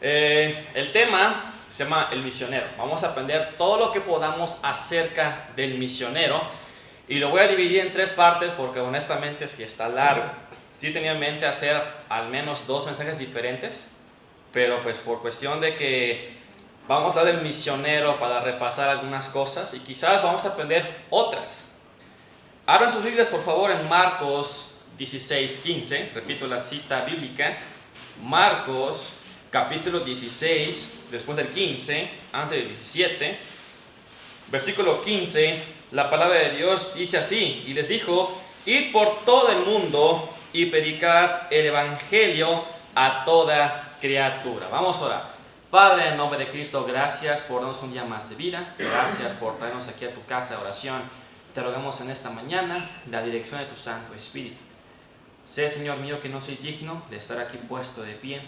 El tema se llama el misionero. Vamos a aprender todo lo que podamos acerca del misionero y lo voy a dividir en tres partes porque honestamente sí está largo. Sí tenía en mente hacer al menos 2 mensajes diferentes, pero pues por cuestión de que vamos a dar el misionero para repasar algunas cosas y quizás vamos a aprender otras. Abran sus Biblias por favor en Marcos 16:15, repito la cita bíblica, Marcos capítulo 16, después del 15, antes del 17, versículo 15, la palabra de Dios dice así, y les dijo, id por todo el mundo y predicad el evangelio a toda criatura. Vamos a orar. Padre, en nombre de Cristo, gracias por darnos un día más de vida, gracias por traernos aquí a tu casa de oración. Te rogamos en esta mañana la dirección de tu Santo Espíritu. Sé, Señor mío, que no soy digno de estar aquí puesto de pie,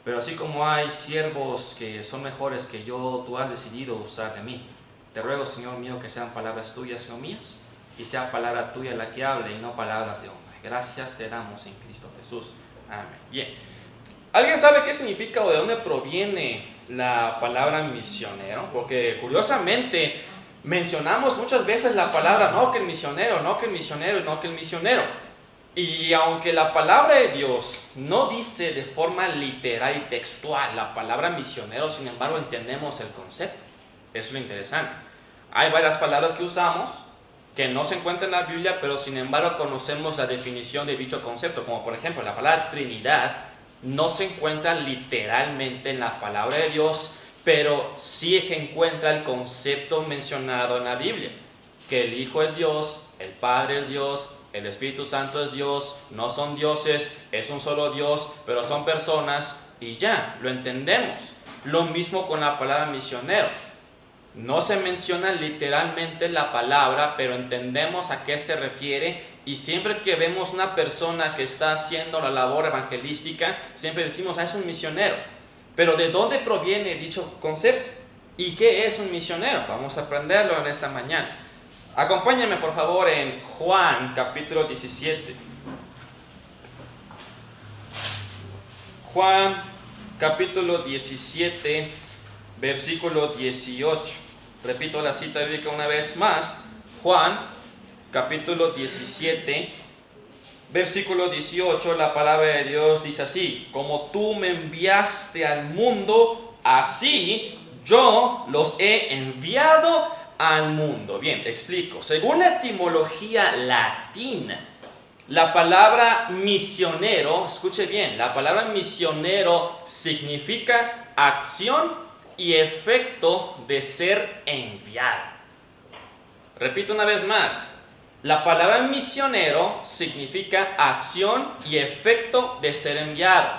pero así como hay siervos que son mejores que yo, tú has decidido usar de mí. Te ruego, Señor mío, que sean palabras tuyas, no mías, y sea palabra tuya la que hable y no palabras de hombre. Gracias te damos en Cristo Jesús. Amén. Bien. ¿Alguien sabe qué significa o de dónde proviene la palabra misionero? Porque curiosamente mencionamos muchas veces la palabra no que el misionero, no que el misionero, no que el misionero. Y aunque la palabra de Dios no dice de forma literal y textual la palabra misionero, sin embargo entendemos el concepto. Eso es lo interesante. Hay varias palabras que usamos que no se encuentran en la Biblia, pero sin embargo conocemos la definición de dicho concepto, como por ejemplo la palabra Trinidad no se encuentra literalmente en la palabra de Dios, pero sí se encuentra el concepto mencionado en la Biblia, que el Hijo es Dios, el Padre es Dios, el Espíritu Santo es Dios, no son dioses, es un solo Dios, pero son personas y ya, lo entendemos. Lo mismo con la palabra misionero. No se menciona literalmente la palabra, pero entendemos a qué se refiere y siempre que vemos una persona que está haciendo la labor evangelística, siempre decimos, es un misionero. Pero ¿de dónde proviene dicho concepto? ¿Y qué es un misionero? Vamos a aprenderlo en esta mañana. Acompáñenme por favor en Juan capítulo 17. Juan capítulo 17, versículo 18. Repito la cita bíblica una vez más. Juan capítulo 17, versículo 18. La palabra de Dios dice así: como tú me enviaste al mundo, así yo los he enviado al mundo. Bien, explico. Según la etimología latina, la palabra misionero, escuche bien, la palabra misionero significa acción y efecto de ser enviado. Repito una vez más, la palabra misionero significa acción y efecto de ser enviado.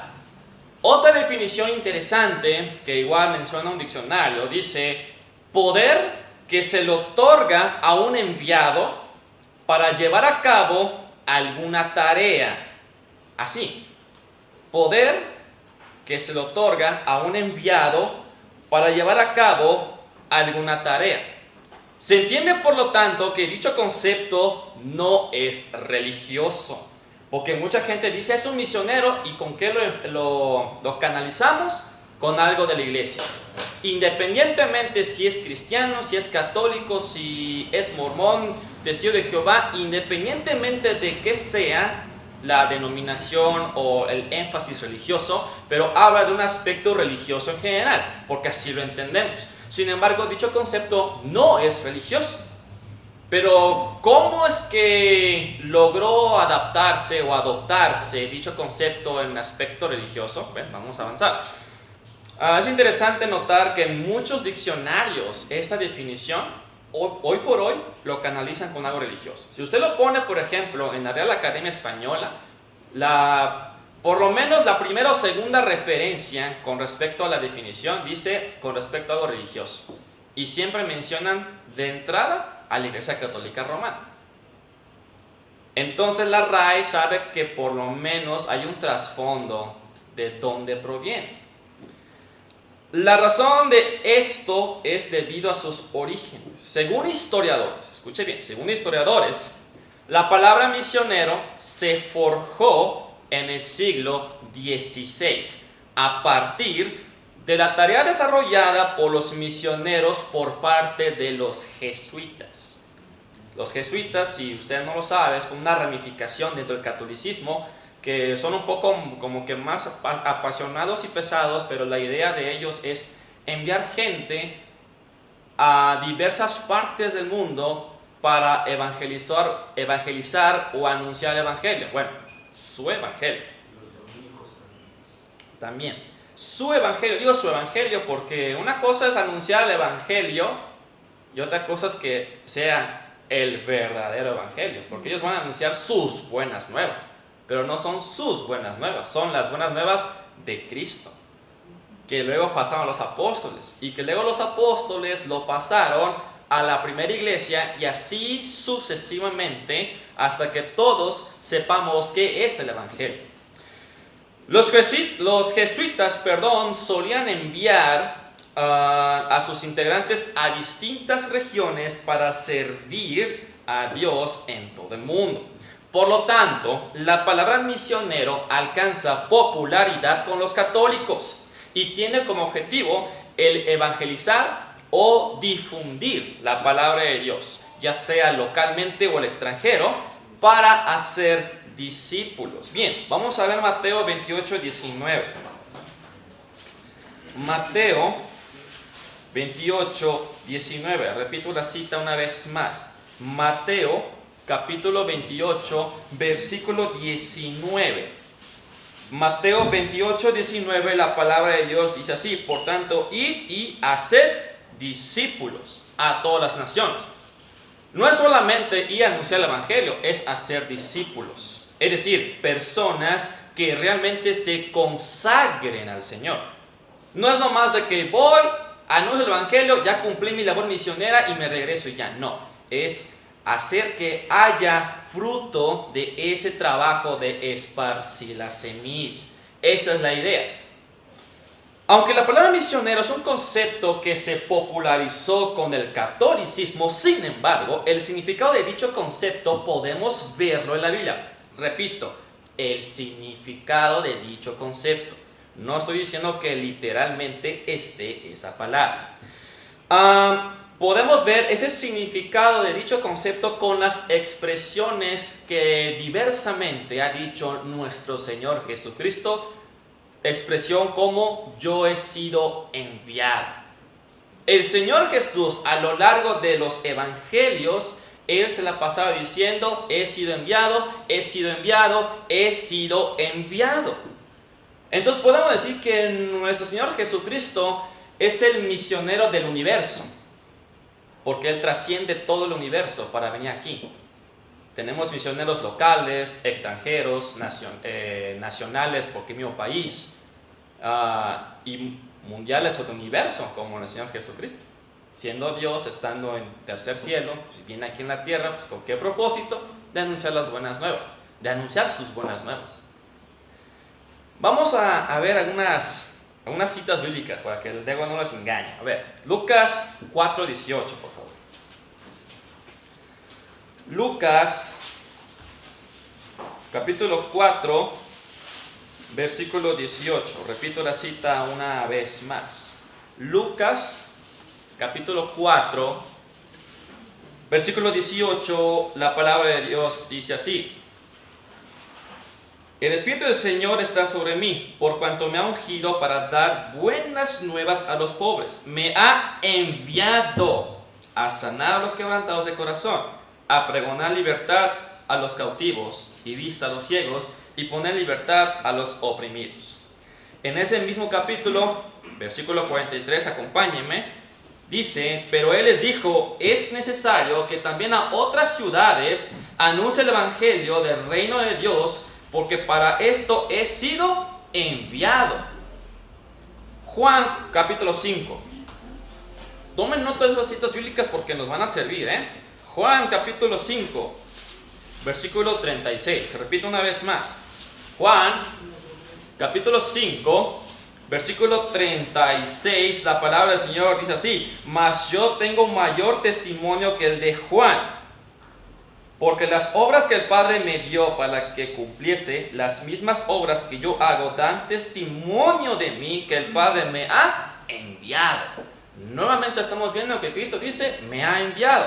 Otra definición interesante que igual menciona un diccionario dice poder que se le otorga a un enviado para llevar a cabo alguna tarea. Así, poder que se le otorga a un enviado para llevar a cabo alguna tarea. Se entiende por lo tanto que dicho concepto no es religioso, porque mucha gente dice es un misionero y ¿con qué lo canalizamos? Con algo de la iglesia. Independientemente si es cristiano, si es católico, si es mormón, testigo de Jehová, independientemente de qué sea la denominación o el énfasis religioso, pero habla de un aspecto religioso en general, porque así lo entendemos. Sin embargo, dicho concepto no es religioso. Pero, ¿cómo es que logró adaptarse o adoptarse dicho concepto en aspecto religioso? Bueno, vamos a avanzar. Es interesante notar que en muchos diccionarios esta definición, hoy por hoy, lo canalizan con algo religioso. Si usted lo pone, por ejemplo, en la Real Academia Española, por lo menos la primera o segunda referencia con respecto a la definición dice con respecto a algo religioso. Y siempre mencionan de entrada a la Iglesia Católica Romana. Entonces la RAE sabe que por lo menos hay un trasfondo de dónde proviene. La razón de esto es debido a sus orígenes. Según historiadores, escuche bien, según historiadores, la palabra misionero se forjó en el siglo XVI a partir de la tarea desarrollada por los misioneros por parte de los jesuitas. Los jesuitas, si usted no lo sabe, es una ramificación dentro del catolicismo que son un poco como que más apasionados y pesados, pero la idea de ellos es enviar gente a diversas partes del mundo para evangelizar o anunciar el evangelio. Bueno, su evangelio. Los dominicos También. Su evangelio, digo su evangelio porque una cosa es anunciar el evangelio y otra cosa es que sea el verdadero evangelio, porque ellos van a anunciar sus buenas nuevas, pero no son sus buenas nuevas, son las buenas nuevas de Cristo, que luego pasaron a los apóstoles y que luego los apóstoles lo pasaron a la primera iglesia y así sucesivamente hasta que todos sepamos qué es el evangelio. Los jesuitas, solían enviar a sus integrantes a distintas regiones para servir a Dios en todo el mundo. Por lo tanto, la palabra misionero alcanza popularidad con los católicos y tiene como objetivo el evangelizar o difundir la palabra de Dios, ya sea localmente o el extranjero, para hacer discípulos. Bien, vamos a ver Mateo 28, 19. Mateo 28, 19. Repito la cita una vez más. Mateo capítulo 28, versículo 19. Mateo 28, 19, la palabra de Dios dice así: por tanto, id y haced discípulos a todas las naciones. No es solamente ir a anunciar el evangelio, es hacer discípulos. Es decir, personas que realmente se consagren al Señor. No es nomás de que voy, anuncio el evangelio, ya cumplí mi labor misionera y me regreso y ya. No, es hacer que haya fruto de ese trabajo de esparcir la semilla. Esa es la idea. Aunque la palabra misionero es un concepto que se popularizó con el catolicismo, sin embargo, el significado de dicho concepto podemos verlo en la Biblia. Repito, el significado de dicho concepto. No estoy diciendo que literalmente esté esa palabra. Podemos ver ese significado de dicho concepto con las expresiones que diversamente ha dicho nuestro Señor Jesucristo. Expresión como yo he sido enviado. El Señor Jesús, a lo largo de los evangelios, Él se la pasaba diciendo: he sido enviado, he sido enviado, he sido enviado. Entonces podemos decir que nuestro Señor Jesucristo es el misionero del universo, porque Él trasciende todo el universo para venir aquí. Tenemos misioneros locales, extranjeros, nacionales, porque es mi país, y mundiales o del universo, como el Señor Jesucristo. Siendo Dios, estando en tercer cielo, pues viene aquí en la tierra, pues ¿con qué propósito? De anunciar las buenas nuevas, de anunciar sus buenas nuevas. Vamos a ver algunas citas bíblicas para que el dedo no les engañe. A ver, Lucas 4:18, por favor. Lucas capítulo 4, versículo 18. Repito la cita una vez más. Lucas capítulo 4, versículo 18, la palabra de Dios dice así: el Espíritu del Señor está sobre mí, por cuanto me ha ungido para dar buenas nuevas a los pobres. Me ha enviado a sanar a los quebrantados de corazón, a pregonar libertad a los cautivos y vista a los ciegos, y poner libertad a los oprimidos. En ese mismo capítulo, versículo 43, acompáñenme, dice: pero Él les dijo, es necesario que también a otras ciudades anuncie el evangelio del reino de Dios, porque para esto he sido enviado. Juan capítulo 5. Tomen nota de esas citas bíblicas porque nos van a servir, Juan capítulo 5, versículo 36. Repito una vez más. Juan capítulo 5, versículo 36. La palabra del Señor dice así: mas yo tengo mayor testimonio que el de Juan, Porque las obras que el Padre me dio para que cumpliese, las mismas obras que yo hago, dan testimonio de mí que el Padre me ha enviado. Nuevamente estamos viendo que Cristo dice, me ha enviado.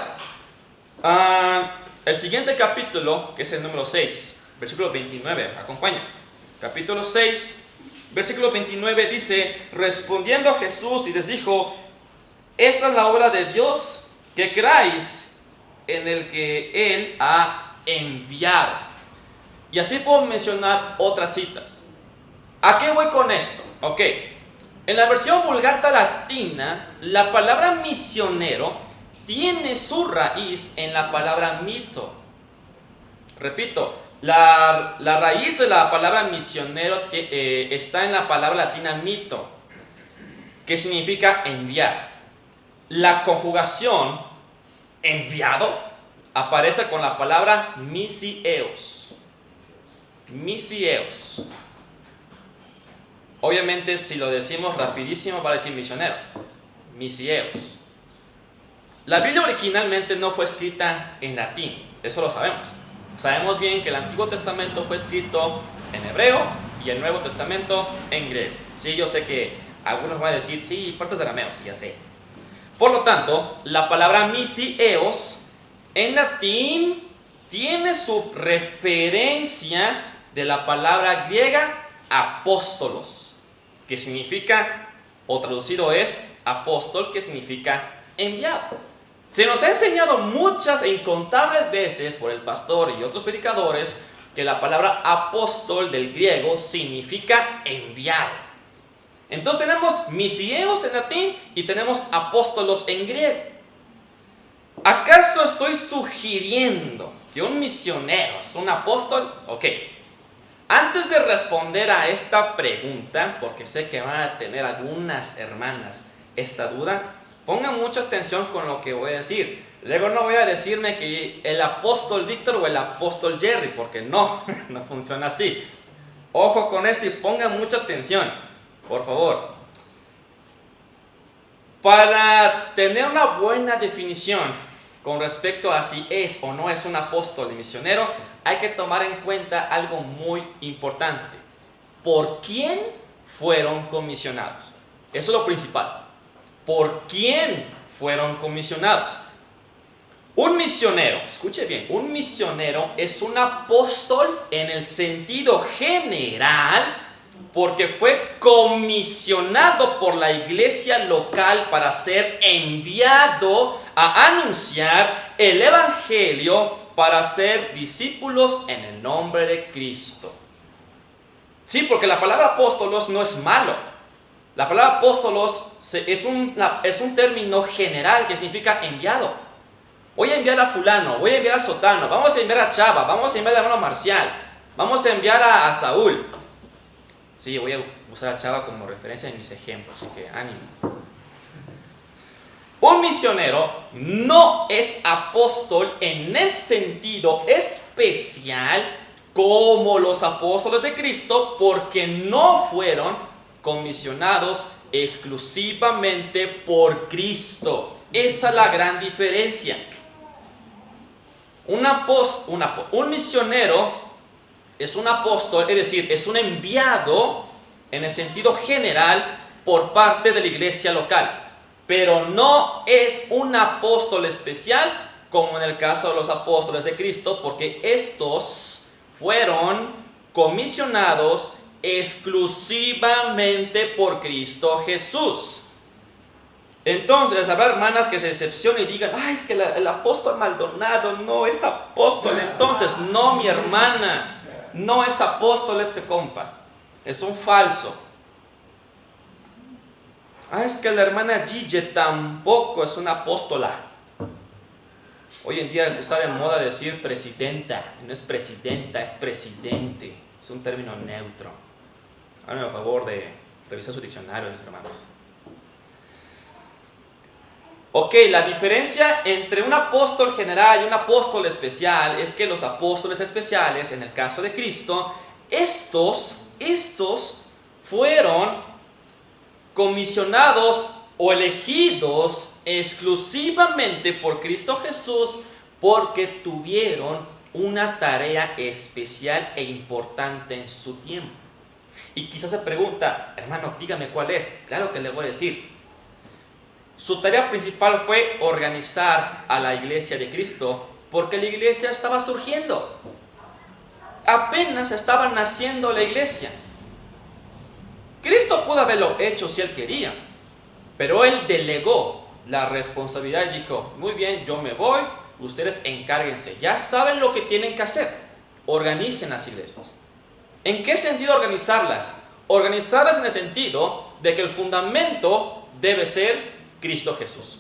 El siguiente capítulo, que es el número 6, versículo 29, acompaña. Capítulo 6, versículo 29 dice, respondiendo Jesús y les dijo, esa es la obra de Dios, que creáis en el que Él ha enviado. Y así puedo mencionar otras citas. ¿A qué voy con esto? Ok, en la versión Vulgata Latina, la palabra misionero tiene su raíz en la palabra mito. Repito, la raíz de la palabra misionero está en la palabra latina mito, que significa enviar. La conjugación enviado aparece con la palabra misieos. Misieos. Obviamente, si lo decimos rapidísimo, va a decir misionero. Misieos. La Biblia originalmente no fue escrita en latín, eso lo sabemos. Sabemos bien que el Antiguo Testamento fue escrito en hebreo y el Nuevo Testamento en griego. Sí, yo sé que algunos van a decir, sí, partes de arameo, sí, ya sé. Por lo tanto, la palabra misieos en latín tiene su referencia de la palabra griega apóstolos, que significa, o traducido es apóstol, que significa enviado. Se nos ha enseñado muchas e incontables veces por el pastor y otros predicadores que la palabra apóstol del griego significa enviado. Entonces tenemos misieos en latín y tenemos apóstolos en griego. ¿Acaso estoy sugiriendo que un misionero es un apóstol? Ok. Antes de responder a esta pregunta, porque sé que van a tener algunas hermanas esta duda, pongan mucha atención con lo que voy a decir. Luego no voy a decirme que el apóstol Víctor o el apóstol Jerry, porque no funciona así. Ojo con esto y pongan mucha atención, por favor. Para tener una buena definición con respecto a si es o no es un apóstol y misionero, hay que tomar en cuenta algo muy importante. ¿Por quién fueron comisionados? Eso es lo principal. ¿Por quién fueron comisionados? Un misionero, escuche bien, un misionero es un apóstol en el sentido general porque fue comisionado por la iglesia local para ser enviado a anunciar el evangelio para ser discípulos en el nombre de Cristo. Sí, porque la palabra apóstolos no es malo. La palabra apóstolos es un término general que significa enviado. Voy a enviar a fulano, voy a enviar a sotano, vamos a enviar a Chava, vamos a enviar al hermano Marcial, vamos a enviar a Saúl. Sí, voy a usar a Chava como referencia en mis ejemplos, así que ánimo. Un misionero no es apóstol en el sentido especial como los apóstoles de Cristo, porque no fueron comisionados exclusivamente por Cristo. Esa es la gran diferencia. Un misionero es un apóstol, es decir, es un enviado en el sentido general por parte de la iglesia local, pero no es un apóstol especial como en el caso de los apóstoles de Cristo, porque estos fueron comisionados exclusivamente por Cristo Jesús. Entonces habrá hermanas que se decepcionen y digan, ay, es que el apóstol Maldonado no es apóstol. Entonces, no, mi hermana, no es apóstol este compa, es un falso. Ah, es que la hermana Gille tampoco es una apóstola. Hoy en día está de moda decir presidenta. No es presidenta, es presidente. Es un término neutro. Háganme el favor de revisar su diccionario, mis hermanos. Ok, la diferencia entre un apóstol general y un apóstol especial es que los apóstoles especiales, en el caso de Cristo, estos fueron comisionados o elegidos exclusivamente por Cristo Jesús porque tuvieron una tarea especial e importante en su tiempo. Y quizás se pregunta, hermano, dígame cuál es. Claro que le voy a decir. Su tarea principal fue organizar a la iglesia de Cristo, porque la iglesia estaba surgiendo. Apenas estaba naciendo la iglesia. Cristo pudo haberlo hecho si él quería, pero él delegó la responsabilidad y dijo, muy bien, yo me voy, ustedes encárguense, ya saben lo que tienen que hacer, organicen las iglesias. ¿En qué sentido organizarlas? Organizarlas en el sentido de que el fundamento debe ser Cristo Jesús.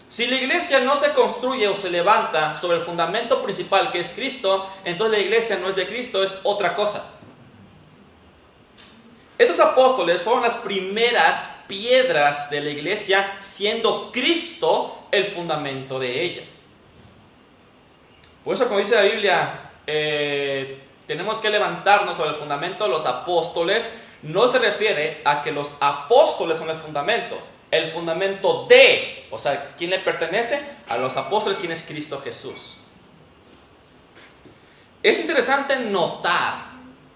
Si la iglesia no se construye o se levanta sobre el fundamento principal que es Cristo, entonces la iglesia no es de Cristo, es otra cosa. Estos apóstoles fueron las primeras piedras de la iglesia, siendo Cristo el fundamento de ella. Por eso, como dice la Biblia, tenemos que levantarnos sobre el fundamento de los apóstoles. No se refiere a que los apóstoles son el fundamento de, o sea, ¿quién le pertenece? A los apóstoles, ¿quién es Cristo Jesús? Es interesante notar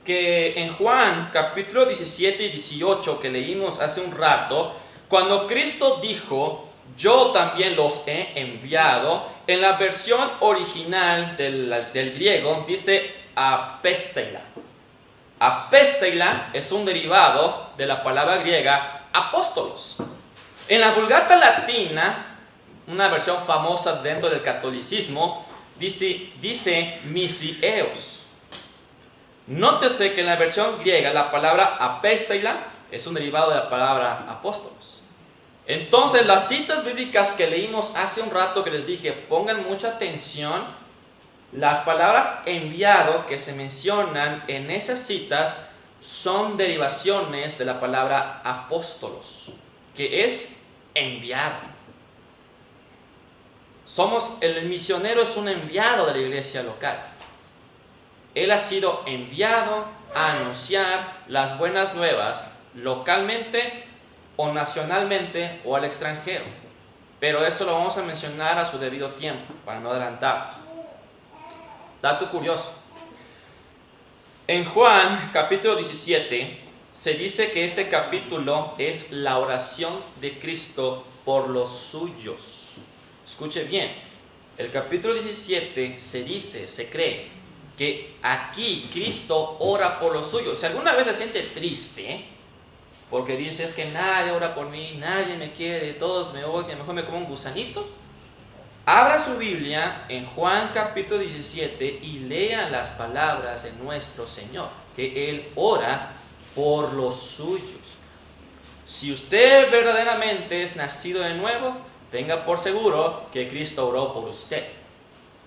que en Juan capítulo 17 y 18 que leímos hace un rato, cuando Cristo dijo, yo también los he enviado, en la versión original del griego dice apésteila. Apésteila es un derivado de la palabra griega apóstolos. En la Vulgata latina, una versión famosa dentro del catolicismo, dice misieos. Nótese que en la versión griega la palabra apésteila es un derivado de la palabra apóstolos. Entonces las citas bíblicas que leímos hace un rato que les dije, pongan mucha atención, las palabras enviado que se mencionan en esas citas son derivaciones de la palabra apóstolos, que es enviado. El misionero es un enviado de la iglesia local. Él ha sido enviado a anunciar las buenas nuevas localmente o nacionalmente o al extranjero. Pero eso lo vamos a mencionar a su debido tiempo, para no adelantarnos. Dato curioso. En Juan capítulo 17 se dice que este capítulo es la oración de Cristo por los suyos. Escuche bien, el capítulo 17 se cree que aquí Cristo ora por los suyos. Si alguna vez se siente triste porque dice, es que nadie ora por mí, nadie me quiere, todos me odian, mejor me como un gusanito, abra su Biblia en Juan capítulo 17 y lea las palabras de nuestro Señor, que Él ora por los suyos. Si usted verdaderamente es nacido de nuevo, tenga por seguro que Cristo oró por usted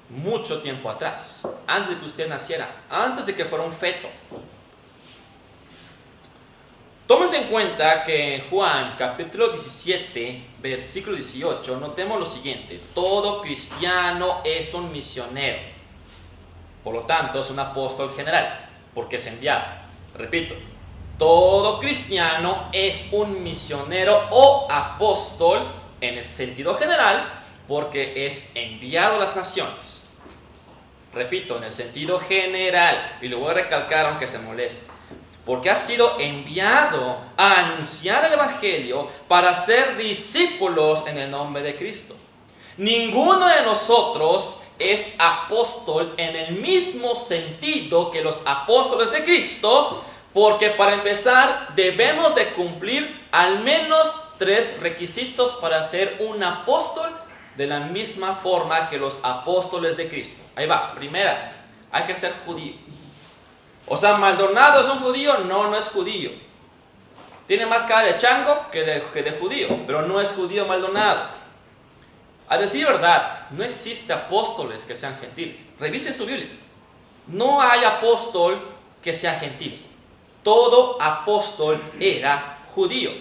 mucho tiempo atrás, antes de que usted naciera, antes de que fuera un feto. Tómese en cuenta que en Juan capítulo 17 versículo 18 notemos lo siguiente: todo cristiano es un misionero, por lo tanto es un apóstol general, porque es enviado. Repito, todo cristiano es un misionero o apóstol en el sentido general, porque es enviado a las naciones. Repito, en el sentido general, y lo voy a recalcar aunque se moleste, porque ha sido enviado a anunciar el evangelio para ser discípulos en el nombre de Cristo. Ninguno de nosotros es apóstol en el mismo sentido que los apóstoles de Cristo, porque para empezar debemos de cumplir al menos 3 requisitos para ser un apóstol de la misma forma que los apóstoles de Cristo. Ahí va, primera, hay que ser judío. O sea, ¿Maldonado es un judío? No, no es judío. Tiene más cara de chango que de judío, pero no es judío Maldonado. A decir verdad, no existe apóstoles que sean gentiles. Revisen su Biblia. No hay apóstol que sea gentil. Todo apóstol era judío.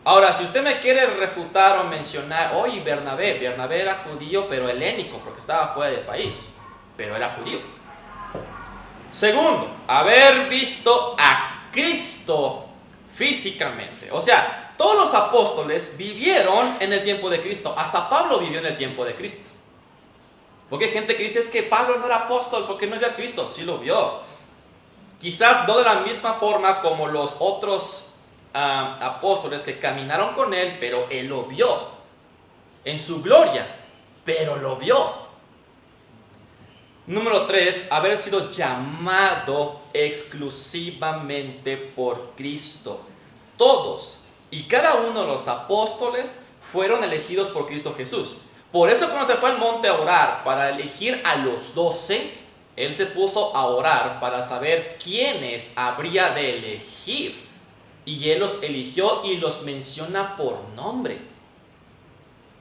Ahora, si usted me quiere refutar o mencionar, oye, Bernabé era judío pero helénico, porque estaba fuera del país, pero era judío. Segundo, haber visto a Cristo físicamente. O sea, todos los apóstoles vivieron en el tiempo de Cristo. Hasta Pablo vivió en el tiempo de Cristo. Porque hay gente que dice es que Pablo no era apóstol porque no vio a Cristo. Sí lo vio. Quizás no de la misma forma como los otros apóstoles que caminaron con él, pero él lo vio en su gloria, pero lo vio. Número 3, haber sido llamado exclusivamente por Cristo. Todos y cada uno de los apóstoles fueron elegidos por Cristo Jesús. Por eso cuando se fue al monte a orar para elegir a los 12, él se puso a orar para saber quiénes habría de elegir. Y él los eligió y los menciona por nombre.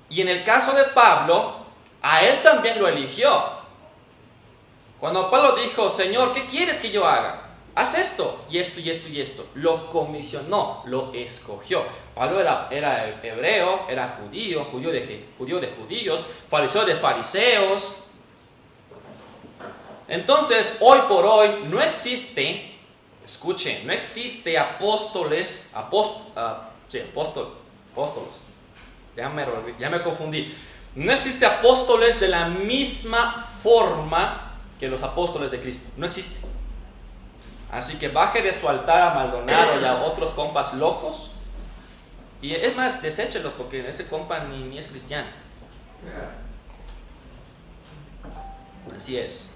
Y en el caso de Pablo, a él también lo eligió. Cuando Pablo dijo, Señor, ¿qué quieres que yo haga? Haz esto, y esto, y esto, y esto. Lo comisionó, lo escogió. Pablo era hebreo, era judío de judíos, fariseo de fariseos. Entonces, hoy por hoy, no existe, escuchen, no existe apóstoles. Ya me confundí. No existe apóstoles de la misma forma que los apóstoles de Cristo. No existe. Así que baje de su altar a Maldonado y a otros compas locos. Y es más, deséchelo porque ese compa ni es cristiano. Así es.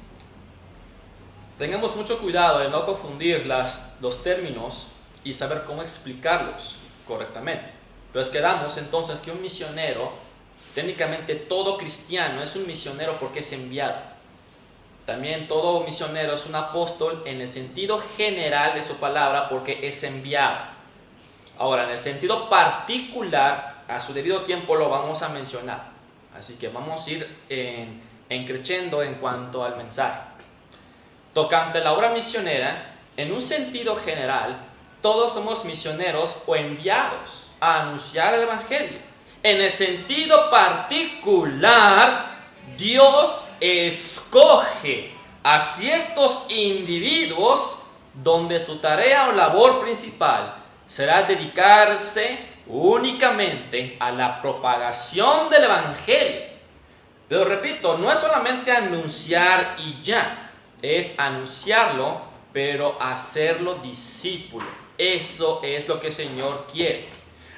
Tengamos mucho cuidado de no confundir los términos y saber cómo explicarlos correctamente. Entonces quedamos entonces que un misionero, técnicamente todo cristiano es un misionero porque es enviado. También todo misionero es un apóstol en el sentido general de su palabra porque es enviado. Ahora, en el sentido particular, a su debido tiempo lo vamos a mencionar. Así que vamos a ir en creciendo en cuanto al mensaje. Tocante la obra misionera, en un sentido general, todos somos misioneros o enviados a anunciar el evangelio. En el sentido particular, Dios escoge a ciertos individuos donde su tarea o labor principal será dedicarse únicamente a la propagación del evangelio. Pero repito, no es solamente anunciar y ya, es anunciarlo, pero hacerlo discípulo. Eso es lo que el Señor quiere.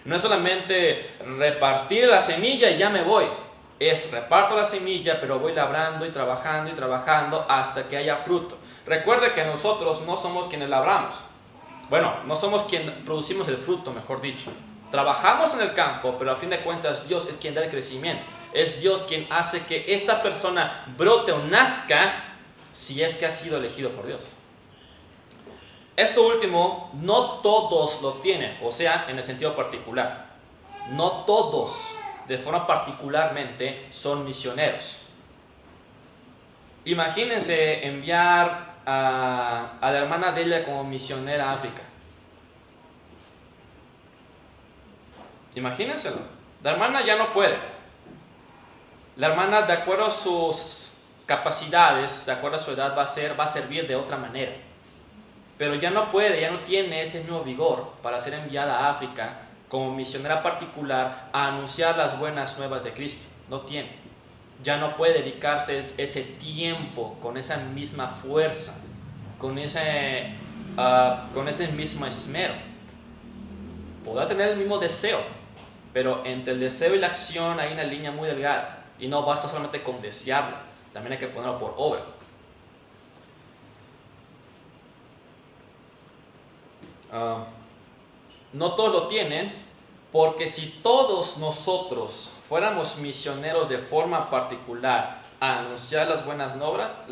No es solamente repartir la semilla y ya me voy. Es reparto la semilla, pero voy labrando y trabajando hasta que haya fruto. Recuerde que nosotros no somos quienes labramos. Bueno, no somos quienes producimos el fruto, mejor dicho. Trabajamos en el campo, pero a fin de cuentas Dios es quien da el crecimiento. Es Dios quien hace que esta persona brote o nazca si es que ha sido elegido por Dios. Esto último, no todos lo tienen, o sea, en el sentido particular. No todos de forma particularmente son misioneros. Imagínense enviar a la hermana Delia como misionera a África. Imagínenselo. La hermana ya no puede. La hermana, de acuerdo a sus capacidades, de acuerdo a su edad, va a servir de otra manera. Pero ya no puede, ya no tiene ese mismo vigor para ser enviada a África como misionera particular a anunciar las buenas nuevas de Cristo. No tiene. Ya no puede dedicarse ese tiempo con esa misma fuerza, con ese mismo esmero. Podrá tener el mismo deseo, pero entre el deseo y la acción hay una línea muy delgada. Y no basta solamente con desearlo, también hay que ponerlo por obra. No todos lo tienen, porque si todos nosotros fuéramos misioneros de forma particular a anunciar las buenas nuevas,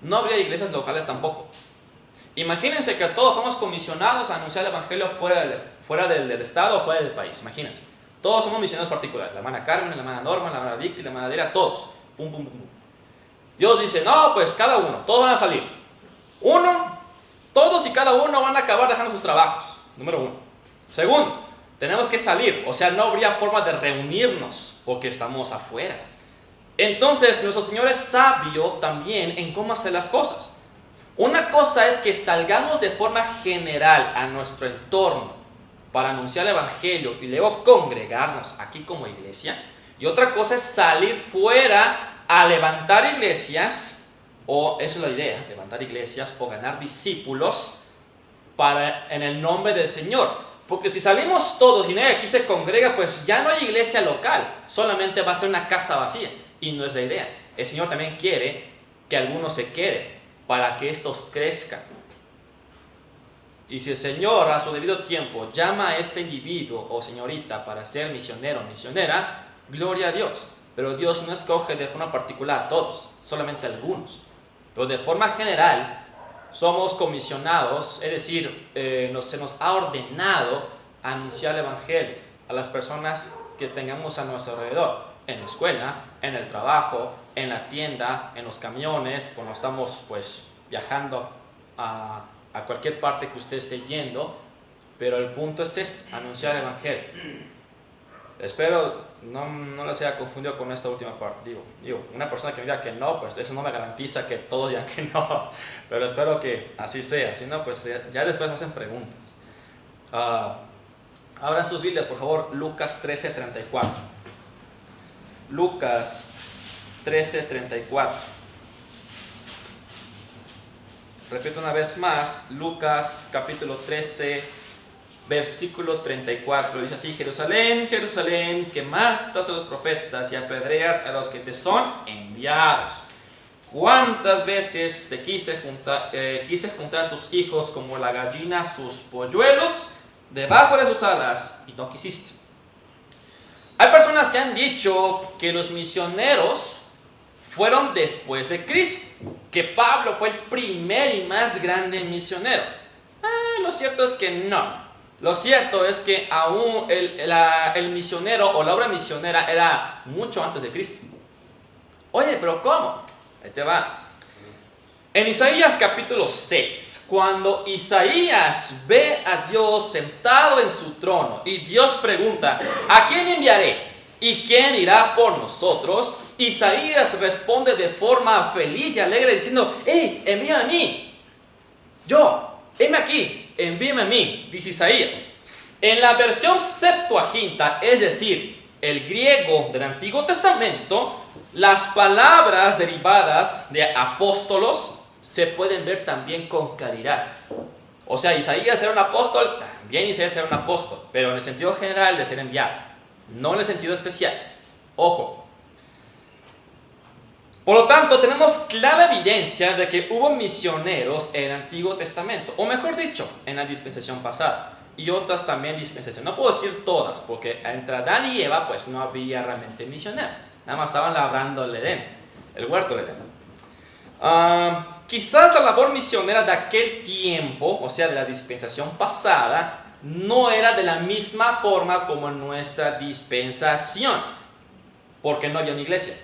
no habría iglesias locales tampoco. Imagínense que todos fuéramos comisionados a anunciar el evangelio fuera del estado o fuera del país. Imagínense, todos somos misioneros particulares, la hermana Carmen, la hermana Norma, la hermana Vicky, la hermana Adela, todos. Pum, pum, pum, pum. Dios dice, no, pues cada uno, todos van a salir. Todos y cada uno van a acabar dejando sus trabajos. Número 1. Segundo, tenemos que salir. O sea, no habría forma de reunirnos porque estamos afuera. Entonces, nuestro Señor es sabio también en cómo hacer las cosas. Una cosa es que salgamos de forma general a nuestro entorno para anunciar el evangelio y luego congregarnos aquí como iglesia. Y otra cosa es salir fuera a levantar iglesias, o esa es la idea, levantar iglesias o ganar discípulos en el nombre del Señor. Porque si salimos todos y nadie aquí se congrega, pues ya no hay iglesia local, solamente va a ser una casa vacía. Y no es la idea. El Señor también quiere que algunos se queden para que estos crezcan. Y si el Señor a su debido tiempo llama a este individuo o señorita para ser misionero o misionera, gloria a Dios. Pero Dios no escoge de forma particular a todos, solamente a algunos. Pero de forma general somos comisionados, es decir, se nos ha ordenado anunciar el Evangelio a las personas que tengamos a nuestro alrededor, en la escuela, en el trabajo, en la tienda, en los camiones, cuando estamos pues viajando a cualquier parte que usted esté yendo. Pero el punto es esto, anunciar el Evangelio. Espero no les haya confundido con esta última parte. Digo, una persona que me diga que no, pues eso no me garantiza que todos digan que no, pero espero que así sea. Si no, pues ya después me hacen preguntas. Abran sus Biblias, por favor, Lucas 13:34. Lucas 13:34. Repito una vez más, Lucas capítulo 13, versículo 34, dice así: Jerusalén, Jerusalén, que matas a los profetas y apedreas a los que te son enviados. ¿Cuántas veces te quise juntar a tus hijos como la gallina sus polluelos debajo de sus alas y no quisiste? Hay personas que han dicho que los misioneros fueron después de Cristo, que Pablo fue el primer y más grande misionero. Lo cierto es que no. Lo cierto es que aún el misionero o la obra misionera era mucho antes de Cristo. Oye, pero ¿cómo? Ahí te va. En Isaías capítulo 6, cuando Isaías ve a Dios sentado en su trono y Dios pregunta: ¿a quién enviaré? ¿Y quién irá por nosotros? Isaías responde de forma feliz y alegre diciendo: ¡hey, envíame a mí! Heme aquí, envíame a mí, dice Isaías. En la versión Septuaginta, es decir, el griego del Antiguo Testamento, las palabras derivadas de apóstolos se pueden ver también con claridad. O sea, Isaías era un apóstol, también Isaías era un apóstol, pero en el sentido general de ser enviado, no en el sentido especial. Ojo. Por lo tanto, tenemos clara evidencia de que hubo misioneros en el Antiguo Testamento, o mejor dicho, en la dispensación pasada, y otras también dispensaciones. No puedo decir todas, porque entre Adán y Eva pues no había realmente misioneros, nada más estaban labrando el Edén, el huerto del Edén. Quizás la labor misionera de aquel tiempo, o sea, de la dispensación pasada, no era de la misma forma como en nuestra dispensación, porque no había una iglesia.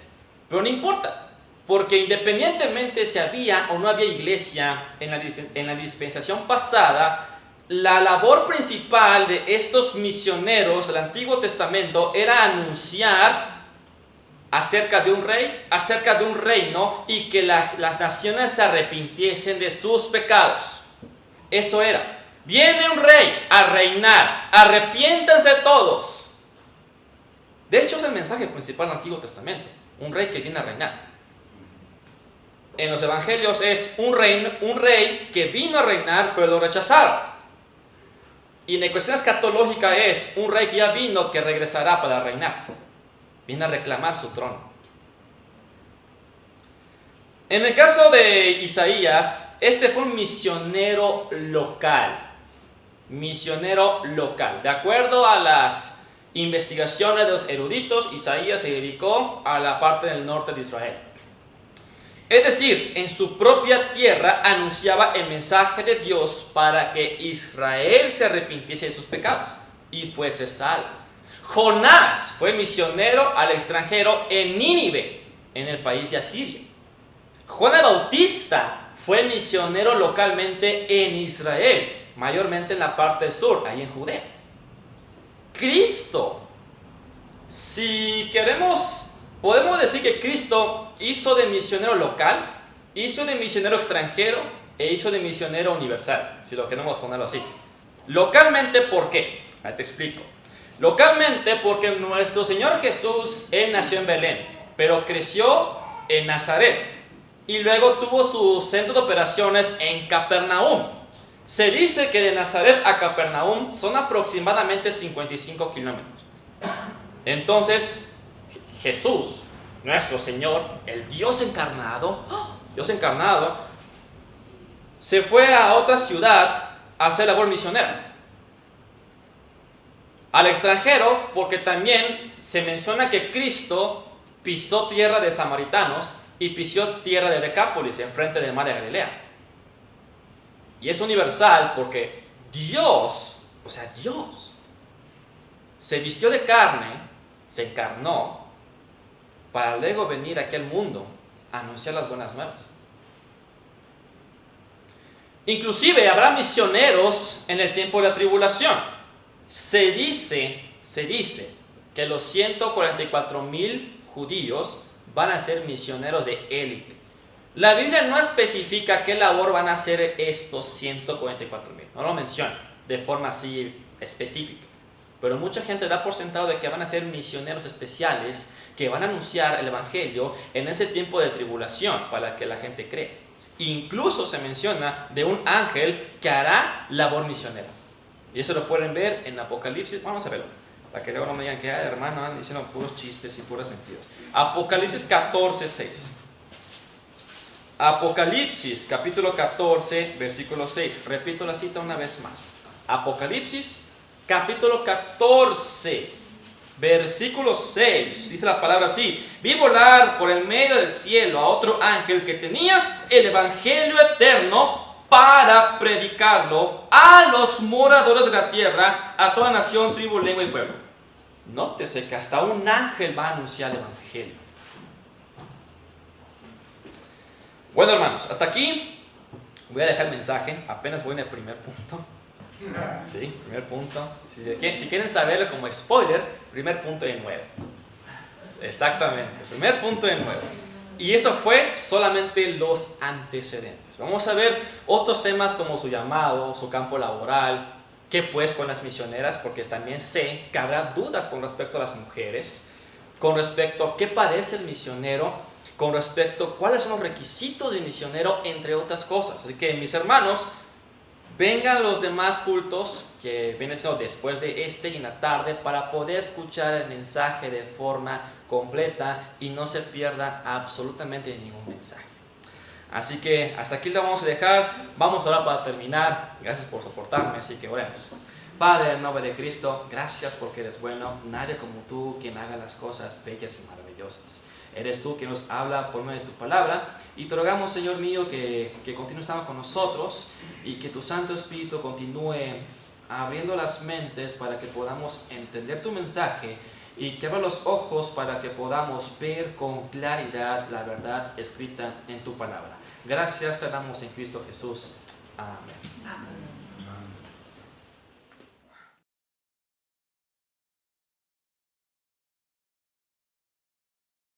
Pero no importa, porque independientemente si había o no había iglesia en la dispensación pasada, la labor principal de estos misioneros del Antiguo Testamento era anunciar acerca de un rey, acerca de un reino, y que las naciones se arrepintiesen de sus pecados. Eso era. Viene un rey a reinar, arrepiéntanse todos. De hecho, es el mensaje principal del Antiguo Testamento. Un rey que viene a reinar. En los evangelios es un rey que vino a reinar, pero lo rechazaron. Y en la cuestión escatológica es un rey que ya vino, que regresará para reinar. Viene a reclamar su trono. En el caso de Isaías, este fue un misionero local. Misionero local. De acuerdo a las investigaciones de los eruditos, Isaías se dedicó a la parte del norte de Israel. Es decir, en su propia tierra anunciaba el mensaje de Dios para que Israel se arrepintiese de sus pecados y fuese salvo. Jonás fue misionero al extranjero en Nínive, en el país de Asiria. Juan el Bautista fue misionero localmente en Israel, mayormente en la parte sur, ahí en Judea. Cristo, si queremos, podemos decir que Cristo hizo de misionero local, hizo de misionero extranjero e hizo de misionero universal, si lo queremos ponerlo así. Localmente, ¿por qué? Ahí te explico. Localmente, porque nuestro Señor Jesús, Él nació en Belén, pero creció en Nazaret y luego tuvo su centro de operaciones en Capernaum. Se dice que de Nazaret a Capernaum son aproximadamente 55 kilómetros. Entonces, Jesús, nuestro Señor, el Dios encarnado, se fue a otra ciudad a hacer labor misionera. Al extranjero, porque también se menciona que Cristo pisó tierra de samaritanos y pisó tierra de Decápolis, enfrente del mar de Galilea. Y es universal porque Dios, se vistió de carne, se encarnó, para luego venir a aquel mundo a anunciar las buenas nuevas. Inclusive habrá misioneros en el tiempo de la tribulación. Se dice que los 144,000 judíos van a ser misioneros de élite. La Biblia no especifica qué labor van a hacer estos 144,000. No lo menciona de forma así específica. Pero mucha gente da por sentado de que van a ser misioneros especiales que van a anunciar el evangelio en ese tiempo de tribulación para que la gente cree. Incluso se menciona de un ángel que hará labor misionera. Y eso lo pueden ver en Apocalipsis. Vamos a verlo, para que luego no me digan que hermano andan diciendo puros chistes y puras mentiras. Apocalipsis 14:6. Apocalipsis capítulo 14 versículo 6. Repito la cita una vez más. Apocalipsis capítulo 14 versículo 6. Dice la palabra así: vi volar por el medio del cielo a otro ángel que tenía el evangelio eterno para predicarlo a los moradores de la tierra, a toda nación, tribu, lengua y pueblo. Nótese que hasta un ángel va a anunciar el evangelio. Bueno, hermanos, hasta aquí voy a dejar el mensaje. Apenas voy en el primer punto. Sí, primer punto. Si quieren saberlo como spoiler, primer punto de 9. Exactamente, primer punto de 9. Y eso fue solamente los antecedentes. Vamos a ver otros temas como su llamado, su campo laboral, qué pues con las misioneras, porque también sé que habrá dudas con respecto a las mujeres, con respecto a qué padece el misionero, con respecto a cuáles son los requisitos del misionero, entre otras cosas. Así que, mis hermanos, vengan los demás cultos que vienen siendo después de este y en la tarde para poder escuchar el mensaje de forma completa y no se pierda absolutamente ningún mensaje. Así que hasta aquí lo vamos a dejar. Vamos a orar para terminar. Gracias por soportarme, así que oremos. Padre, en nombre de Cristo, gracias porque eres bueno. Nadie como tú quien haga las cosas bellas y maravillosas. Eres tú quien nos habla por medio de tu palabra. Y te rogamos, Señor mío, que continúes estando con nosotros y que tu Santo Espíritu continúe abriendo las mentes para que podamos entender tu mensaje y que abra los ojos para que podamos ver con claridad la verdad escrita en tu palabra. Gracias te damos en Cristo Jesús. Amén. Amén.